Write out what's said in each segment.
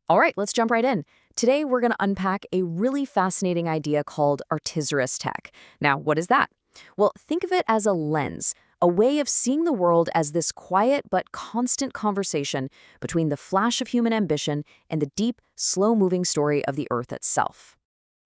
All right, let's jump right in. Today, we're going to unpack a really fascinating idea called artiserous tech. Now, what is that? Well, think of it as a lens, a way of seeing the world as this quiet but constant conversation between the flash of human ambition and the deep, slow-moving story of the Earth itself.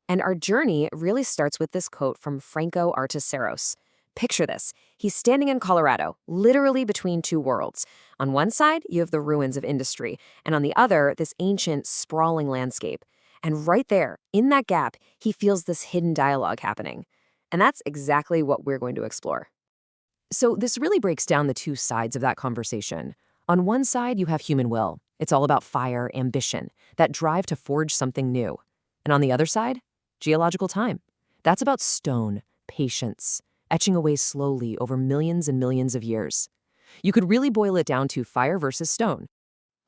And our journey really starts with this quote from Franco Artiseros. Picture this. He's standing in Colorado, literally between two worlds. On one side, you have the ruins of industry, and on the other, this ancient, sprawling landscape. And right there, in that gap, he feels this hidden dialogue happening. And that's exactly what we're going to explore. So this really breaks down the two sides of that conversation. On one side, you have human will. It's all about fire, ambition, that drive to forge something new. And on the other side, geological time. That's about stone, patience, etching away slowly over millions and millions of years. You could really boil it down to fire versus stone.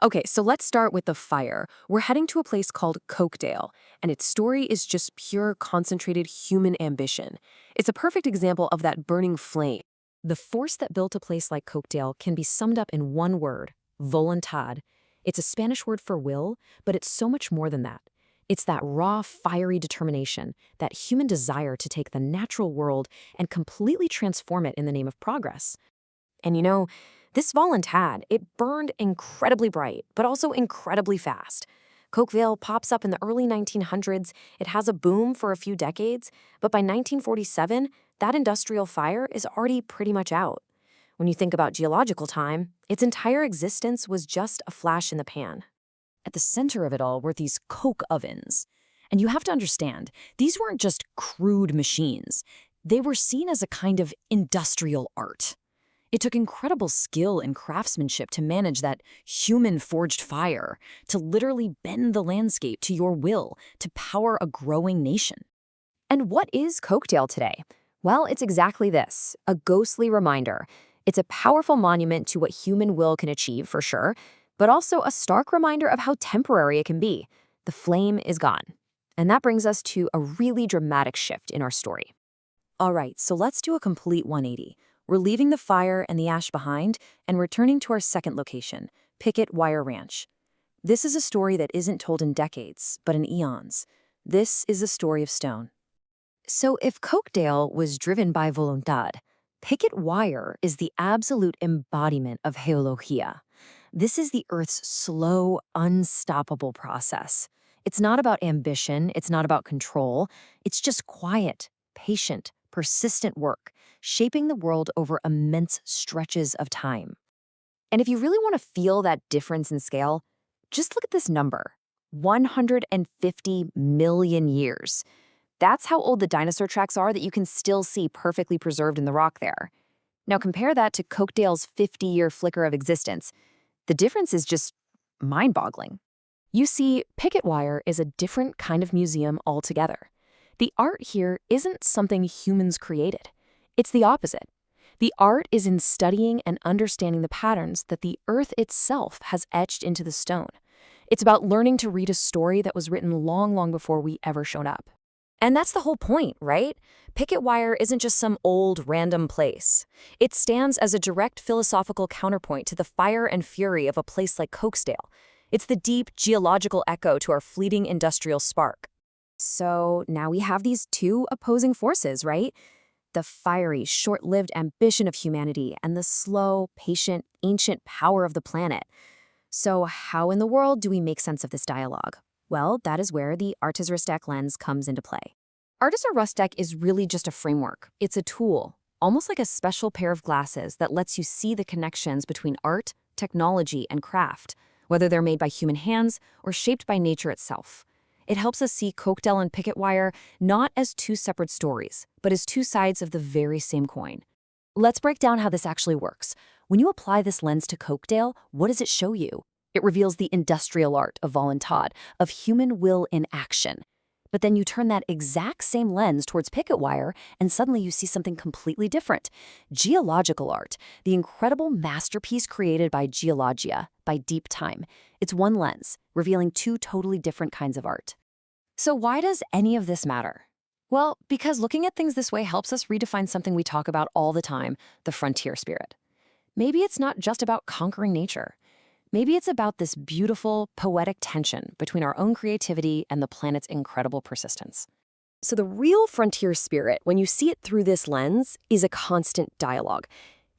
Okay, so let's start with the fire. We're heading to a place called Cokedale, and its story is just pure, concentrated human ambition. It's a perfect example of that burning flame. The force that built a place like Cokedale can be summed up in one word, voluntad. It's a Spanish word for will, but it's so much more than that. It's that raw, fiery determination, that human desire to take the natural world and completely transform it in the name of progress. And this voluntad, it burned incredibly bright, but also incredibly fast. Coqueville pops up in the early 1900s. It has a boom for a few decades, but by 1947, that industrial fire is already pretty much out. When you think about geological time, its entire existence was just a flash in the pan. At the center of it all were these coke ovens. And you have to understand, these weren't just crude machines. They were seen as a kind of industrial art. It took incredible skill and craftsmanship to manage that human-forged fire, to literally bend the landscape to your will, to power a growing nation. And what is Cokedale today? Well, it's exactly this, a ghostly reminder. It's a powerful monument to what human will can achieve, for sure, but also a stark reminder of how temporary it can be. The flame is gone. And that brings us to a really dramatic shift in our story. All right, so let's do a complete 180. We're leaving the fire and the ash behind and returning to our second location, Picket Wire Ranch. This is a story that isn't told in decades, but in eons. This is the story of stone. So if Cokedale was driven by voluntad, Picket Wire is the absolute embodiment of geologia. This is the Earth's slow, unstoppable process. It's not about ambition, it's not about control. It's just quiet, patient, persistent work, shaping the world over immense stretches of time. And if you really want to feel that difference in scale, just look at this number, 150 million years. That's how old the dinosaur tracks are that you can still see perfectly preserved in the rock there. Now compare that to Cokedale's 50-year flicker of existence. The difference is just mind-boggling. You see, Picket Wire is a different kind of museum altogether. The art here isn't something humans created. It's the opposite. The art is in studying and understanding the patterns that the Earth itself has etched into the stone. It's about learning to read a story that was written long, long before we ever showed up. And that's the whole point, right? Picket Wire isn't just some old, random place. It stands as a direct philosophical counterpoint to the fire and fury of a place like Cokedale. It's the deep, geological echo to our fleeting industrial spark. So now we have these two opposing forces, right? The fiery, short-lived ambition of humanity and the slow, patient, ancient power of the planet. So how in the world do we make sense of this dialogue? Well, that is where the artiserous lens comes into play. Artiserous is really just a framework. It's a tool, almost like a special pair of glasses that lets you see the connections between art, technology, and craft, whether they're made by human hands or shaped by nature itself. It helps us see Cokedale and Picket Wire not as two separate stories, but as two sides of the very same coin. Let's break down how this actually works. When you apply this lens to Cokedale, what does it show you? It reveals the industrial art of voluntad, of human will in action. But then you turn that exact same lens towards Picket Wire, and suddenly you see something completely different. Geological art, the incredible masterpiece created by geologia, by deep time. It's one lens, revealing two totally different kinds of art. So why does any of this matter? Well, because looking at things this way helps us redefine something we talk about all the time, the frontier spirit. Maybe it's not just about conquering nature. Maybe it's about this beautiful, poetic tension between our own creativity and the planet's incredible persistence. So the real frontier spirit, when you see it through this lens, is a constant dialogue.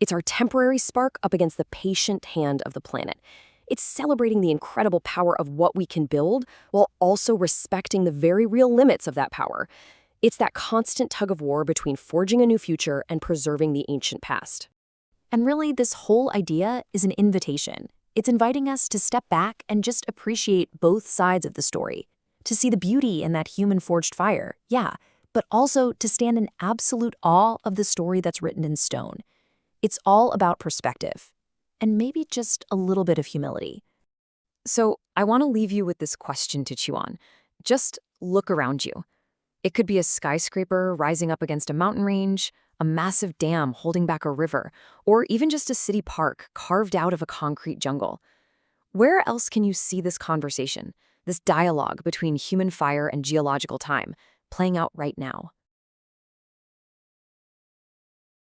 It's our temporary spark up against the patient hand of the planet. It's celebrating the incredible power of what we can build while also respecting the very real limits of that power. It's that constant tug of war between forging a new future and preserving the ancient past. And really, this whole idea is an invitation. It's inviting us to step back and just appreciate both sides of the story, to see the beauty in that human-forged fire, yeah, but also to stand in absolute awe of the story that's written in stone. It's all about perspective, and maybe just a little bit of humility. So I want to leave you with this question to chew on. Just look around you. It could be a skyscraper rising up against a mountain range, a massive dam holding back a river, or even just a city park carved out of a concrete jungle. Where else can you see this conversation, this dialogue between human fire and geological time, playing out right now?